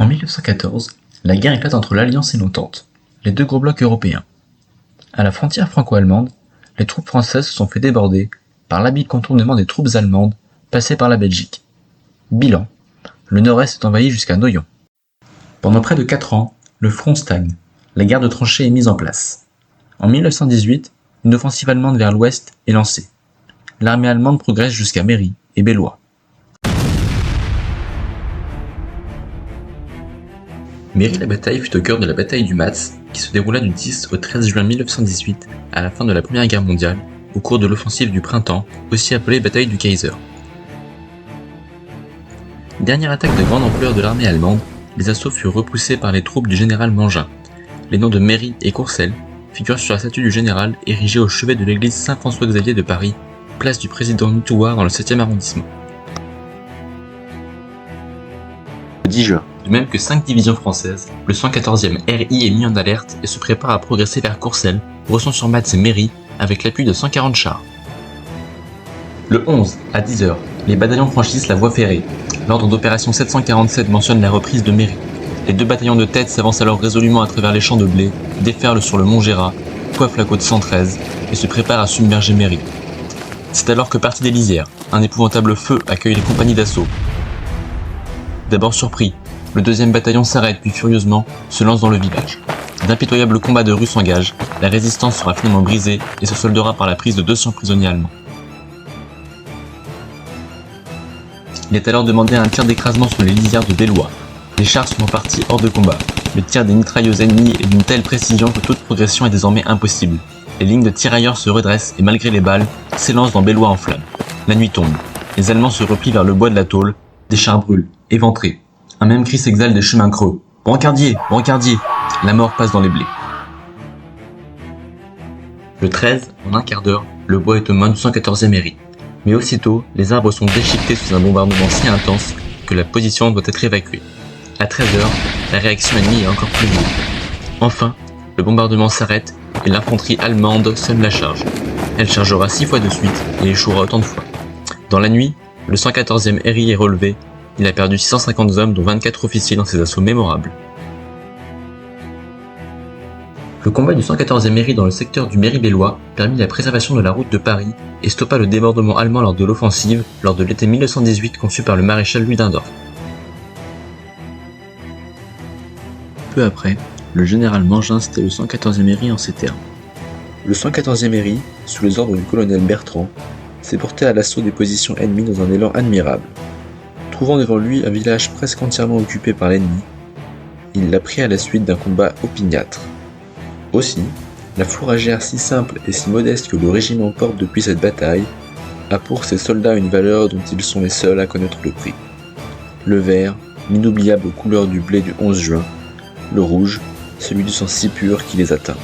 En 1914, la guerre éclate entre l'Alliance et l'Entente, les deux gros blocs européens. À la frontière franco-allemande, les troupes françaises se sont fait déborder par l'habile contournement des troupes allemandes passées par la Belgique. Bilan, le nord-est est envahi jusqu'à Noyon. Pendant près de 4 ans, le front stagne, la guerre de tranchées est mise en place. En 1918, une offensive allemande vers l'ouest est lancée. L'armée allemande progresse jusqu'à Méry et Bellois. Méry-la-Bataille fut au cœur de la bataille du Matz, qui se déroula du 10 au 13 juin 1918, à la fin de la Première Guerre mondiale, au cours de l'offensive du printemps, aussi appelée bataille du Kaiser. Dernière attaque de grande ampleur de l'armée allemande, les assauts furent repoussés par les troupes du général Mangin. Les noms de Méry et Courcelles figurent sur la statue du général érigée au chevet de l'église Saint-François-Xavier de Paris, place du président Nutouar dans le 7e arrondissement. Le 10 juin, de même que 5 divisions françaises, le 114e RI est mis en alerte et se prépare à progresser vers Courcelles, Bresson-sur-Matz et Méry, avec l'appui de 140 chars. Le 11, à 10h, les bataillons franchissent la voie ferrée. L'ordre d'opération 747 mentionne la reprise de Méry. Les 2 bataillons de tête s'avancent alors résolument à travers les champs de blé, déferlent sur le mont Gérard, coiffent la côte 113 et se préparent à submerger Méry. C'est alors que partit des lisières, un épouvantable feu accueille les compagnies d'assaut. D'abord surpris, le 2e bataillon s'arrête puis furieusement se lance dans le village. D'impitoyables combats de rue s'engagent, la résistance sera finalement brisée et se soldera par la prise de 200 prisonniers allemands. Il est alors demandé un tir d'écrasement sur les lisières de Bellois. Les chars sont partis hors de combat. Le tir des mitrailleuses ennemies est d'une telle précision que toute progression est désormais impossible. Les lignes de tirailleurs se redressent et malgré les balles, s'élancent dans Bellois en flammes. La nuit tombe. Les Allemands se replient vers le bois de la Tôle. Des chars brûlent, éventrés. Un même cri s'exhale des chemins creux. Brancardier, brancardier! La mort passe dans les blés. Le 13, en un quart d'heure, le bois est au moins du 114e RI. Mais aussitôt, les arbres sont déchiquetés sous un bombardement si intense que la position doit être évacuée. À 13h, la réaction ennemie est encore plus vive. Enfin, le bombardement s'arrête et l'infanterie allemande sème la charge. Elle chargera 6 fois de suite et échouera autant de fois. Dans la nuit, le 114e RI est relevé. Il a perdu 650 hommes dont 24 officiers dans ces assauts mémorables. Le combat du 114e RI dans le secteur du Méry-Bellois permit la préservation de la route de Paris et stoppa le débordement allemand lors de l'offensive lors de l'été 1918 conçue par le maréchal Ludendorff. Peu après, le général Mangin citait le 114e RI en ces termes. Le 114e RI, sous les ordres du colonel Bertrand, s'est porté à l'assaut des positions ennemies dans un élan admirable. Trouvant devant lui un village presque entièrement occupé par l'ennemi, il l'a pris à la suite d'un combat opiniâtre. Aussi, la fourragère si simple et si modeste que le régiment porte depuis cette bataille a pour ses soldats une valeur dont ils sont les seuls à connaître le prix. Le vert, l'inoubliable couleur du blé du 11 juin, le rouge, celui du sang si pur qui les atteint.